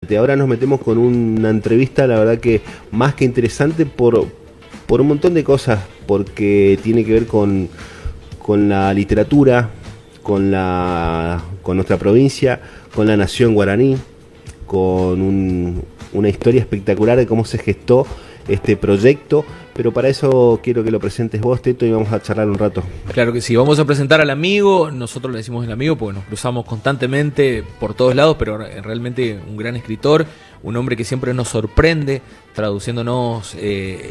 interesante. Ahora nos metemos con una entrevista, la verdad que más que interesante por un montón de cosas, porque tiene que ver con la literatura, con nuestra provincia, con la nación guaraní, con una historia espectacular de cómo se gestó este proyecto, pero para eso quiero que lo presentes vos, Teto, y vamos a charlar un rato. Claro que sí, vamos a presentar al amigo, nosotros le decimos el amigo porque nos cruzamos constantemente por todos lados, pero realmente un gran escritor, un hombre que siempre nos sorprende, traduciéndonos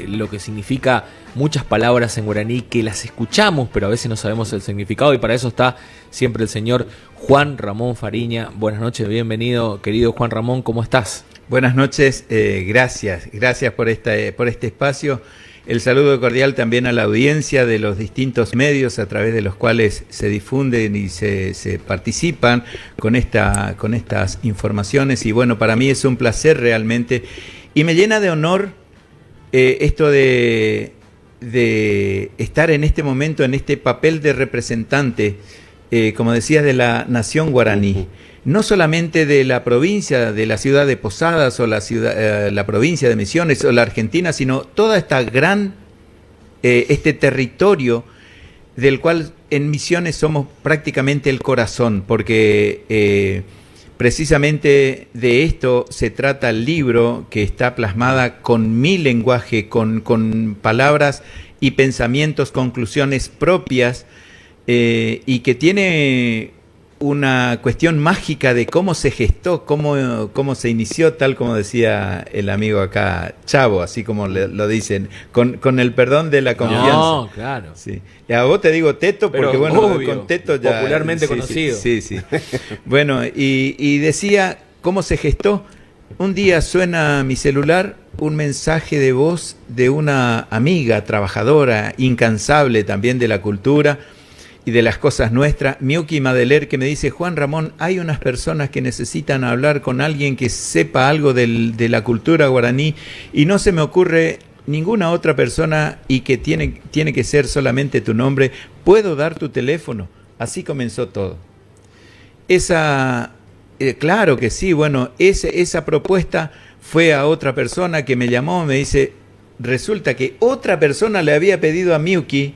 lo que significa muchas palabras en guaraní, que las escuchamos, pero a veces no sabemos el significado, y para eso está siempre el señor Juan Ramón Fariña. Buenas noches, bienvenido, querido Juan Ramón, ¿cómo estás? Buenas noches, gracias por este espacio. El saludo cordial también a la audiencia de los distintos medios a través de los cuales se difunden y se participan con estas informaciones. Y bueno, para mí es un placer realmente. Y me llena de honor esto de estar en este momento, en este papel de representante, como decías, de la nación guaraní. No solamente de la provincia, de la ciudad de Posadas o la provincia de Misiones o la Argentina, sino toda esta este territorio del cual en Misiones somos prácticamente el corazón, porque precisamente de esto se trata el libro, que está plasmada con mi lenguaje, con palabras y pensamientos, conclusiones propias, y que tiene una cuestión mágica de cómo se gestó, cómo se inició, tal como decía el amigo acá, Chavo, así como lo dicen, con el perdón de la confianza. No, claro. Sí. Y a vos te digo Teto, porque pero bueno, obvio, con Teto ya... popularmente conocido. Sí. Bueno, y decía cómo se gestó. Un día suena mi celular un mensaje de voz de una amiga trabajadora, incansable también de la cultura y de las cosas nuestras, Miuki Madeler, que me dice: Juan Ramón, hay unas personas que necesitan hablar con alguien que sepa algo de la cultura guaraní, y no se me ocurre ninguna otra persona, y que tiene que ser solamente tu nombre. ¿Puedo dar tu teléfono? Así comenzó todo. Claro que sí. Bueno, esa propuesta fue a otra persona que me llamó, me dice, resulta que otra persona le había pedido a Miuki.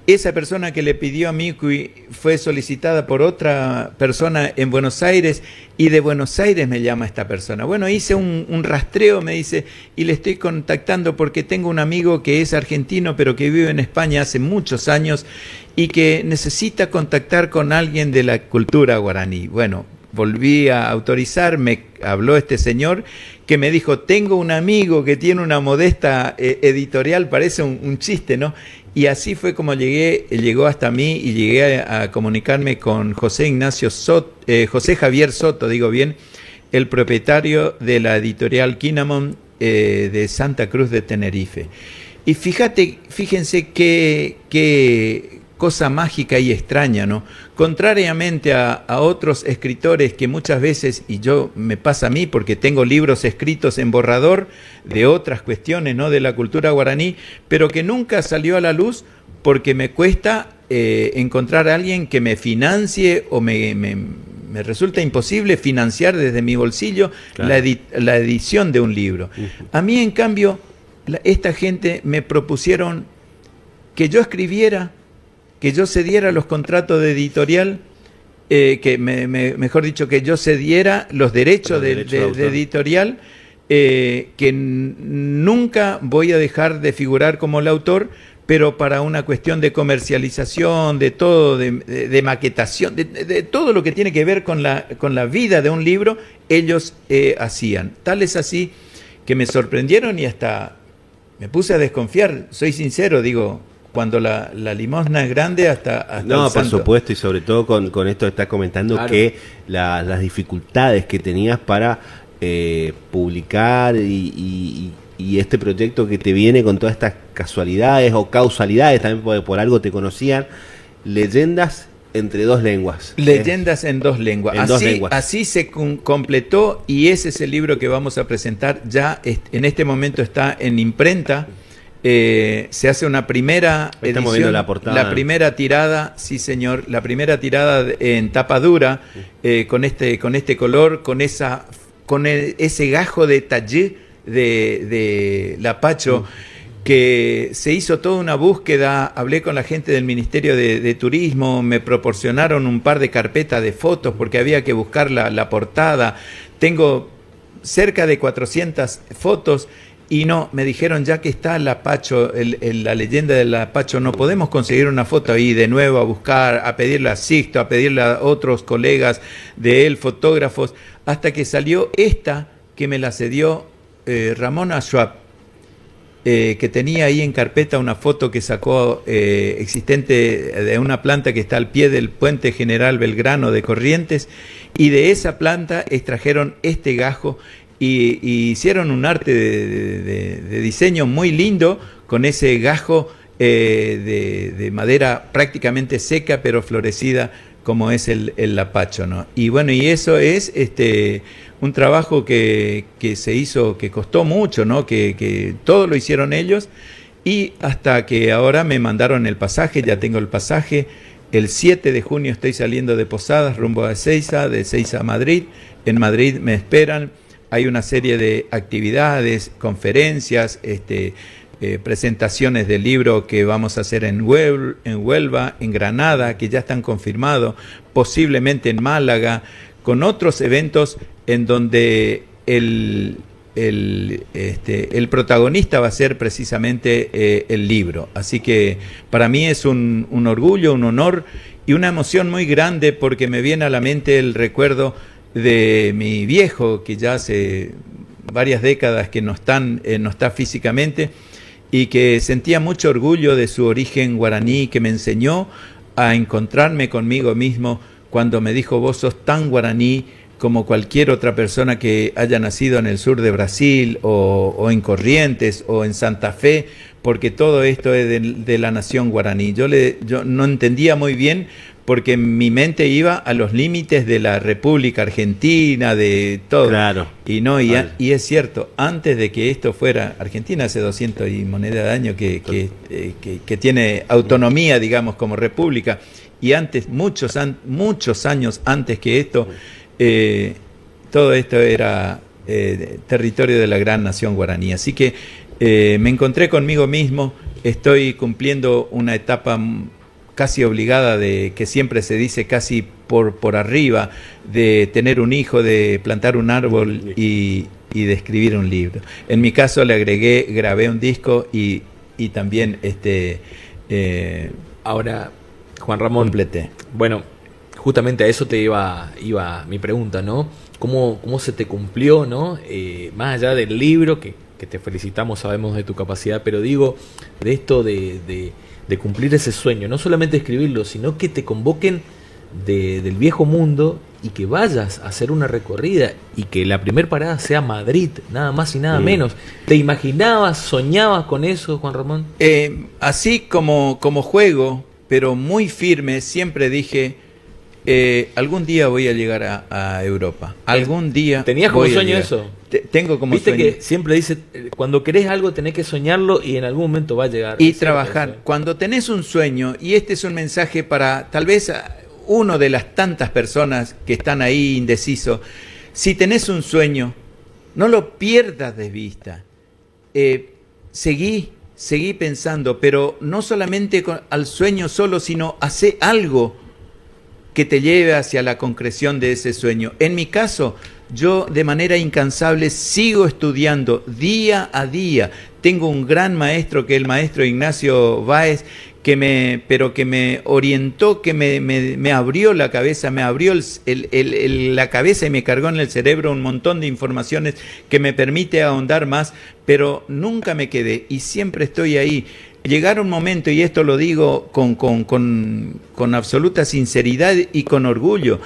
Esa persona que le pidió a Miuki fue solicitada por otra persona en Buenos Aires, y de Buenos Aires me llama esta persona. Bueno, hice un rastreo, me dice, y le estoy contactando porque tengo un amigo que es argentino pero que vive en España hace muchos años y que necesita contactar con alguien de la cultura guaraní. Bueno, volví a autorizar, me habló este señor que me dijo: tengo un amigo que tiene una modesta editorial, parece un chiste, ¿no? Y así fue como llegó hasta mí, y llegué a comunicarme con José Javier Soto, digo bien, el propietario de la editorial Kinamon de Santa Cruz de Tenerife. Y fíjense qué cosa mágica y extraña, ¿no? Contrariamente a otros escritores que muchas veces, y me pasa a mí porque tengo libros escritos en borrador de otras cuestiones, ¿no?, de la cultura guaraní, pero que nunca salió a la luz porque me cuesta encontrar a alguien que me financie, o me resulta imposible financiar desde mi bolsillo, claro, la edición de un libro. A mí, en cambio, esta gente me propusieron que yo escribiera, que yo cediera los contratos de editorial, mejor dicho, que yo cediera los derechos de editorial, que nunca voy a dejar de figurar como el autor, pero para una cuestión de comercialización, de todo, de maquetación, de todo lo que tiene que ver con la vida de un libro, ellos hacían. Tal es así que me sorprendieron y hasta me puse a desconfiar, soy sincero, digo, cuando la limosna es grande hasta no, por supuesto, y sobre todo con esto que estás comentando, claro, que las dificultades que tenías para publicar y este proyecto que te viene con todas estas casualidades o causalidades, también por algo te conocían, Leyendas entre dos lenguas. Leyendas en dos lenguas. Así se completó, y ese es el libro que vamos a presentar. Ya en este momento está en imprenta. Se hace una primera edición, la primera tirada, sí señor, la primera tirada en tapa dura, con este color, con esa con ese gajo de tallé de Lapacho, que se hizo toda una búsqueda. Hablé con la gente del Ministerio de Turismo, me proporcionaron un par de carpetas de fotos porque había que buscar la portada. Tengo cerca de 400 fotos y no, me dijeron, ya que está Lapacho, la leyenda de Lapacho, no podemos conseguir una foto ahí. De nuevo a buscar, a pedirle a Sixto, a pedirle a otros colegas de él, fotógrafos, hasta que salió esta que me la cedió Ramón Schwab, que tenía ahí en carpeta una foto que sacó existente de una planta que está al pie del puente General Belgrano de Corrientes, y de esa planta extrajeron este gajo y hicieron un arte de diseño muy lindo con ese gajo de madera prácticamente seca pero florecida, como es el Lapacho, ¿no? Y bueno, y eso es un trabajo que se hizo, que costó mucho, ¿no? Que todo lo hicieron ellos, y hasta que ahora me mandaron el pasaje, ya tengo el pasaje. El 7 de junio estoy saliendo de Posadas rumbo a Ezeiza, de Ezeiza a Madrid. En Madrid me esperan, hay una serie de actividades, conferencias, presentaciones del libro que vamos a hacer en Huelva, en Granada, que ya están confirmados, posiblemente en Málaga, con otros eventos en donde el protagonista va a ser precisamente el libro. Así que para mí es un orgullo, un honor y una emoción muy grande, porque me viene a la mente el recuerdo de mi viejo, que ya hace varias décadas que no está físicamente, y que sentía mucho orgullo de su origen guaraní, que me enseñó a encontrarme conmigo mismo cuando me dijo: vos sos tan guaraní como cualquier otra persona que haya nacido en el sur de Brasil o en Corrientes o en Santa Fe, porque todo esto es de la nación guaraní. Yo no entendía muy bien, porque mi mente iba a los límites de la República Argentina, de todo. Claro. Y no, y es cierto, antes de que esto fuera, Argentina hace 200 y moneda de año que tiene autonomía, digamos, como república, y antes, muchos años antes que esto, todo esto era territorio de la gran nación guaraní. Así que me encontré conmigo mismo, estoy cumpliendo una etapa casi obligada, de que siempre se dice casi por arriba, de tener un hijo, de plantar un árbol y de escribir un libro. En mi caso le grabé un disco y también ahora, Juan Ramón, completé. Bueno, justamente a eso te iba mi pregunta, ¿no? ¿Cómo se te cumplió, ¿no? Más allá del libro, que te felicitamos, sabemos de tu capacidad, pero digo, de esto de cumplir ese sueño, no solamente escribirlo, sino que te convoquen del viejo mundo y que vayas a hacer una recorrida y que la primer parada sea Madrid, nada más y nada menos. ¿Te imaginabas, soñabas con eso, Juan Ramón? Así como juego, pero muy firme, siempre dije: algún día voy a llegar a Europa. Algún día. ¿Tenías como sueño eso? Tengo como Viste sueño. que siempre dice, cuando querés algo tenés que soñarlo y en algún momento va a llegar. Y trabajar. Cuando tenés un sueño, y este es un mensaje para tal vez uno de las tantas personas que están ahí indecisos: si tenés un sueño, no lo pierdas de vista. Seguí pensando, pero no solamente al sueño solo, sino hacé algo que te lleve hacia la concreción de ese sueño. En mi caso, yo de manera incansable sigo estudiando día a día. Tengo un gran maestro, que es el maestro Ignacio Báez, que me orientó, que me abrió la cabeza, me abrió la cabeza y me cargó en el cerebro un montón de informaciones que me permite ahondar más, pero nunca me quedé y siempre estoy ahí. Llegar un momento, y esto lo digo con absoluta sinceridad y con orgullo,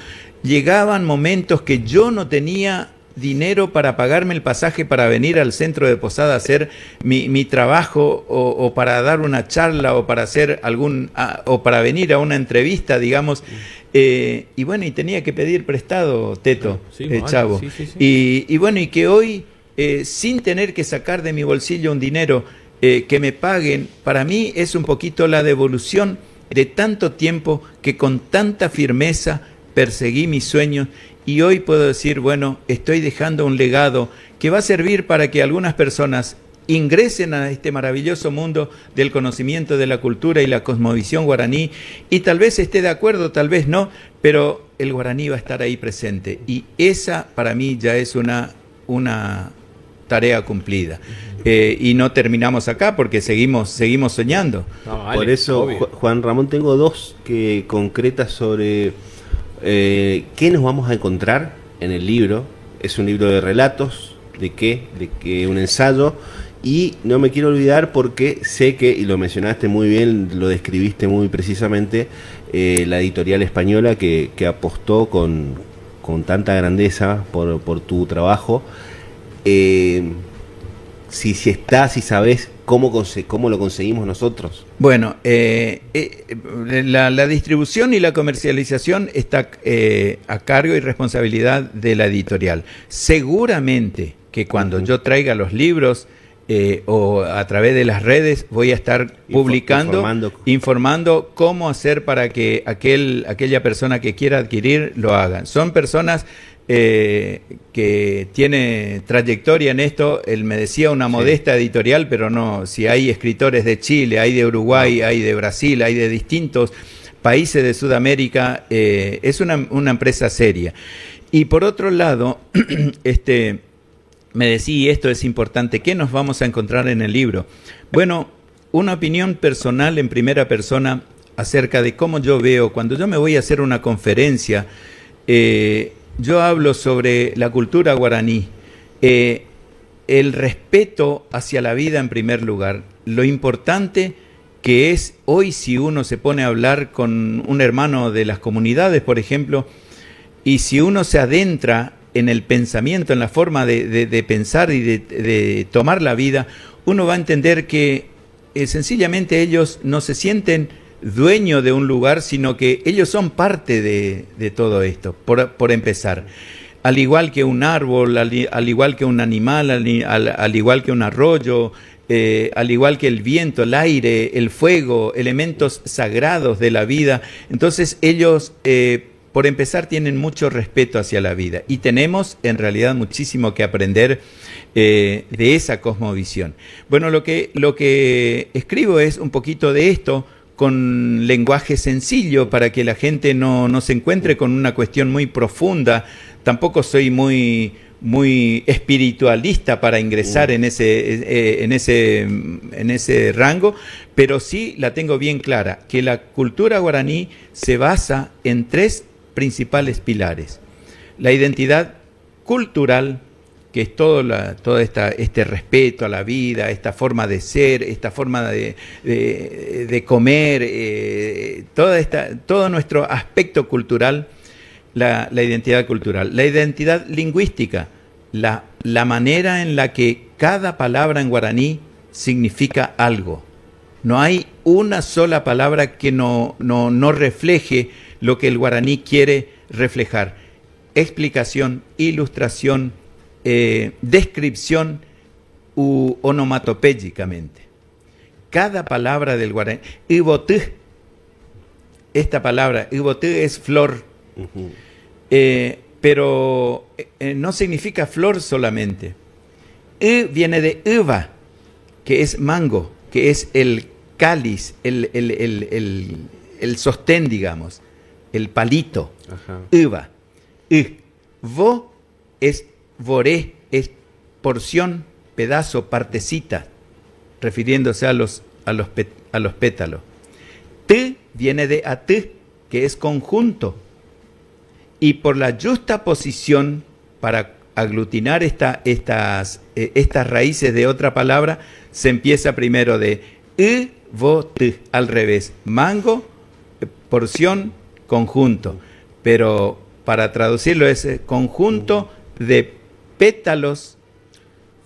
llegaban momentos que yo no tenía dinero para pagarme el pasaje para venir al centro de Posada a hacer mi trabajo, o para dar una charla, o para hacer o para venir a una entrevista, digamos. Y bueno, y tenía que pedir prestado, Teto, sí, Chavo. Sí. Y bueno, y que hoy, sin tener que sacar de mi bolsillo un dinero, que me paguen, para mí es un poquito la devolución de tanto tiempo que con tanta firmeza perseguí mis sueños y hoy puedo decir, bueno, estoy dejando un legado que va a servir para que algunas personas ingresen a este maravilloso mundo del conocimiento de la cultura y la cosmovisión guaraní, y tal vez esté de acuerdo, tal vez no, pero el guaraní va a estar ahí presente, y esa para mí ya es una tarea cumplida. Y no terminamos acá porque seguimos soñando. No, vale, Por eso, obvio. Juan Ramón, tengo dos que concretas sobre qué nos vamos a encontrar en el libro. Es un libro de relatos, de que un ensayo, y no me quiero olvidar porque sé que, y lo mencionaste muy bien, lo describiste muy precisamente, la editorial española que apostó con tanta grandeza por tu trabajo. Si sabes cómo lo conseguimos nosotros. Bueno, la distribución y la comercialización está a cargo y responsabilidad de la editorial. Seguramente que cuando yo traiga los libros o a través de las redes voy a estar publicando, informando cómo hacer para que aquella persona que quiera adquirir lo haga. Son personas que tiene trayectoria en esto. Él me decía una modesta editorial, pero no, si hay escritores de Chile, hay de Uruguay, hay de Brasil, hay de distintos países de Sudamérica, es una empresa seria. Y por otro lado, me decía, y esto es importante, ¿qué nos vamos a encontrar en el libro? Bueno, una opinión personal en primera persona acerca de cómo yo veo, cuando yo me voy a hacer una conferencia, yo hablo sobre la cultura guaraní, el respeto hacia la vida en primer lugar, lo importante que es hoy si uno se pone a hablar con un hermano de las comunidades, por ejemplo, y si uno se adentra en el pensamiento, en la forma de pensar y de tomar la vida, uno va a entender que sencillamente ellos no se sienten dueños de un lugar, sino que ellos son parte de todo esto, por empezar. Al igual que un árbol, al igual que un animal, al igual que un arroyo, al igual que el viento, el aire, el fuego, elementos sagrados de la vida. Entonces ellos, por empezar, tienen mucho respeto hacia la vida, y tenemos en realidad muchísimo que aprender de esa cosmovisión. Bueno, lo que escribo es un poquito de esto, con lenguaje sencillo, para que la gente no se encuentre con una cuestión muy profunda. Tampoco soy muy espiritualista para ingresar en ese rango, pero sí la tengo bien clara, que la cultura guaraní se basa en tres principales pilares: la identidad cultural, que es este respeto a la vida, esta forma de ser, esta forma de comer, todo nuestro aspecto cultural, la identidad cultural. La identidad lingüística, la manera en la que cada palabra en guaraní significa algo. No hay una sola palabra que no refleje lo que el guaraní quiere reflejar. Explicación, ilustración, descripción onomatopéyicamente. Cada palabra del guaraní. Ibotú, esta palabra, ibotú es flor, pero no significa flor solamente. Viene de uva, que es mango, que es el cáliz, el sostén, digamos, el palito. Uva. Vo es voré, es porción, pedazo, partecita, refiriéndose a los pétalos. T viene de atú, que es conjunto. Y por la justa posición, para aglutinar estas raíces de otra palabra, se empieza primero de vo, t, al revés. Mango, porción, conjunto. Pero para traducirlo es conjunto de pétalos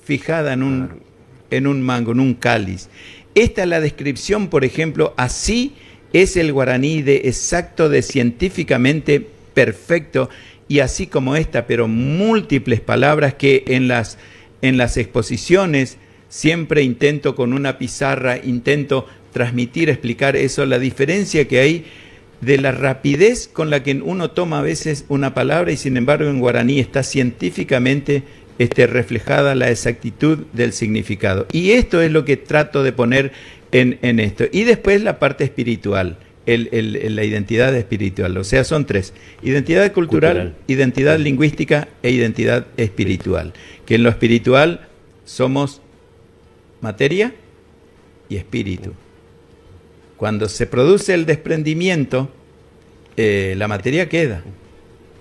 fijada en un mango, en un cáliz. Esta es la descripción, por ejemplo, así es el guaraní de exacto, de científicamente perfecto, y así como esta, pero múltiples palabras que en las exposiciones siempre intento con una pizarra, intento transmitir, explicar eso, la diferencia que hay de la rapidez con la que uno toma a veces una palabra y sin embargo en guaraní está científicamente reflejada la exactitud del significado. Y esto es lo que trato de poner en esto. Y después la parte espiritual, la identidad espiritual. O sea, son tres: identidad cultural, identidad lingüística e identidad espiritual. Que en lo espiritual somos materia y espíritu. Cuando se produce el desprendimiento, la materia queda,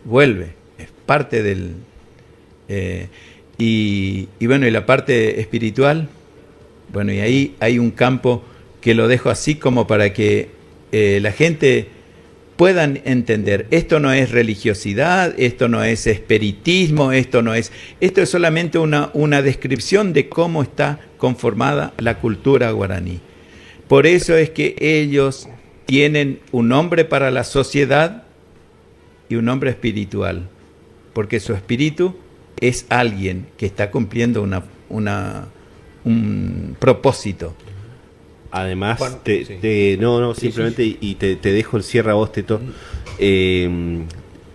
vuelve, es parte del... y bueno, y la parte espiritual, bueno, y ahí hay un campo que lo dejo así como para que la gente puedan entender. Esto no es religiosidad, esto no es espiritismo, esto es solamente una descripción de cómo está conformada la cultura guaraní. Por eso es que ellos tienen un nombre para la sociedad y un nombre espiritual, porque su espíritu es alguien que está cumpliendo un propósito. Además, Juan, simplemente, y te dejo el cierre a vos, Teto.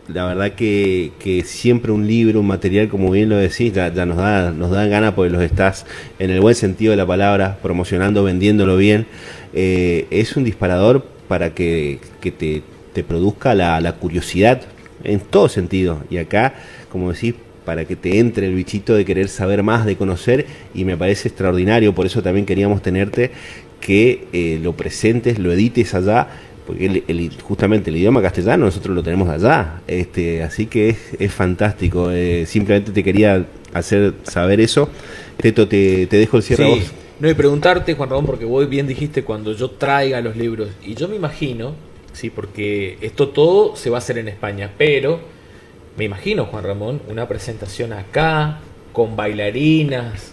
La verdad que siempre un libro, un material, como bien lo decís, ya nos da ganas, porque los estás, en el buen sentido de la palabra, promocionando, vendiéndolo bien. Es un disparador para que te produzca la curiosidad en todo sentido. Y acá, como decís, para que te entre el bichito de querer saber más, de conocer, y me parece extraordinario. Por eso también queríamos tenerte, que lo presentes, lo edites allá, porque justamente el idioma castellano nosotros lo tenemos allá, así que es fantástico. Simplemente te quería hacer saber eso. Teto, te dejo el cierre a vos. No, y preguntarte, Juan Ramón, porque vos bien dijiste cuando yo traiga los libros, y yo me imagino, sí, porque esto todo se va a hacer en España, pero me imagino, Juan Ramón, una presentación acá, con bailarinas,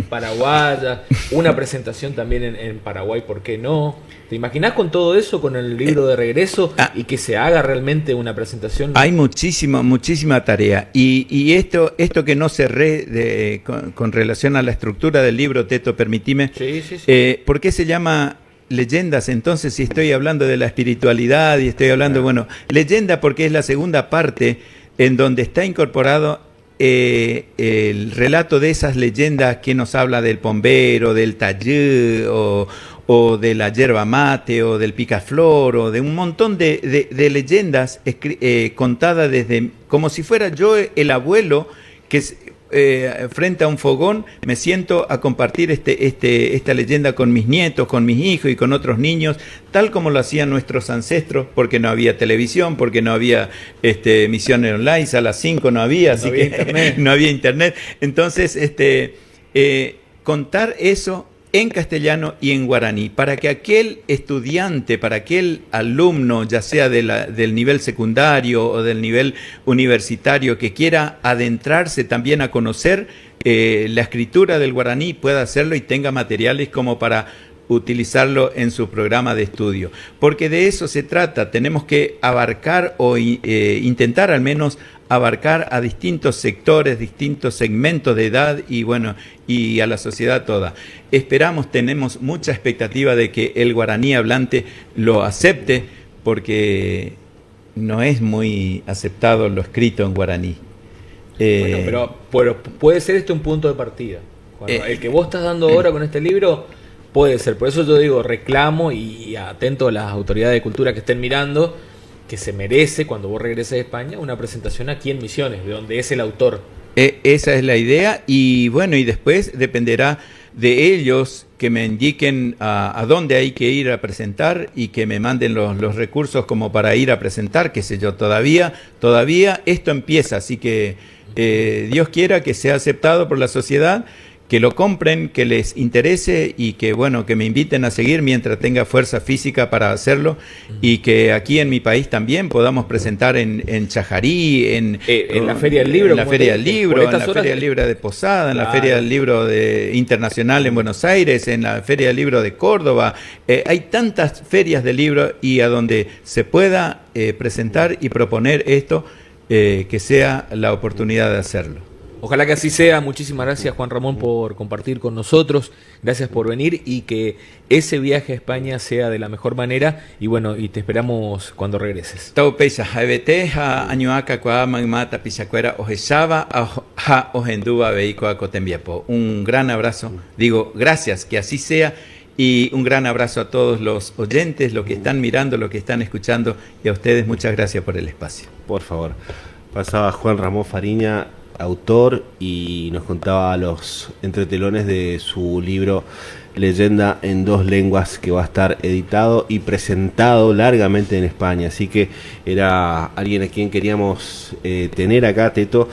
paraguayas, una presentación también en Paraguay, ¿por qué no? ¿Te imaginás con todo eso, con el libro de regreso, y que se haga realmente una presentación? Hay muchísima tarea. Y esto que no cerré con relación a la estructura del libro, Teto, permitime. Sí. ¿Por qué se llama leyendas? Entonces, si estoy hablando de la espiritualidad y estoy hablando, bueno, leyenda porque es la segunda parte en donde está incorporado el relato de esas leyendas que nos habla del pombero, del tallé, o de la yerba mate, o del picaflor, o de un montón de leyendas contadas desde, como si fuera yo el abuelo que frente a un fogón me siento a compartir esta leyenda con mis nietos, con mis hijos y con otros niños, tal como lo hacían nuestros ancestros, porque no había televisión, porque no había emisiones online, a las 5 no había, así que internet. No había internet. Entonces, contar eso en castellano y en guaraní, para que aquel estudiante, para aquel alumno, ya sea del nivel secundario o del nivel universitario, que quiera adentrarse también a conocer la escritura del guaraní, pueda hacerlo y tenga materiales como para utilizarlo en su programa de estudio. Porque de eso se trata, tenemos que abarcar o intentar al menos abarcar a distintos sectores, distintos segmentos de edad y bueno, y a la sociedad toda. Esperamos, tenemos mucha expectativa de que el guaraní hablante lo acepte, porque no es muy aceptado lo escrito en guaraní. Bueno, pero puede ser un punto de partida. El que vos estás dando ahora con este libro puede ser. Por eso yo digo, reclamo y atento a las autoridades de cultura que estén mirando, que se merece, cuando vos regreses a España, una presentación aquí en Misiones, de donde es el autor. Esa es la idea, y bueno, y después dependerá de ellos que me indiquen a dónde hay que ir a presentar y que me manden los recursos como para ir a presentar, qué sé yo, todavía esto empieza, así que Dios quiera que sea aceptado por la sociedad, que lo compren, que les interese y que bueno, que me inviten a seguir mientras tenga fuerza física para hacerlo, y que aquí en mi país también podamos presentar en Chajarí, en la Feria del Libro, en la Feria del Libro, en la Feria del Libro de Posada, en la Feria del Libro Internacional en Buenos Aires, en la Feria del Libro de Córdoba. Hay tantas ferias de libro, y a donde se pueda presentar y proponer esto, que sea la oportunidad de hacerlo. Ojalá que así sea. Muchísimas gracias, Juan Ramón, por compartir con nosotros. Gracias por venir y que ese viaje a España sea de la mejor manera. Y bueno, y te esperamos cuando regreses. Tau peisa jaibete ha añuaca kwa magmata pisacuera ojesaba ha ojenduba veico a cotembiapo. Un gran abrazo. Digo, gracias, que así sea. Y un gran abrazo a todos los oyentes, los que están mirando, los que están escuchando. Y a ustedes, muchas gracias por el espacio. Por favor. Pasaba Juan Ramón Fariña, autor, y nos contaba los entretelones de su libro Leyenda en dos lenguas, que va a estar editado y presentado largamente en España. Así que era alguien a quien queríamos tener acá, Teto.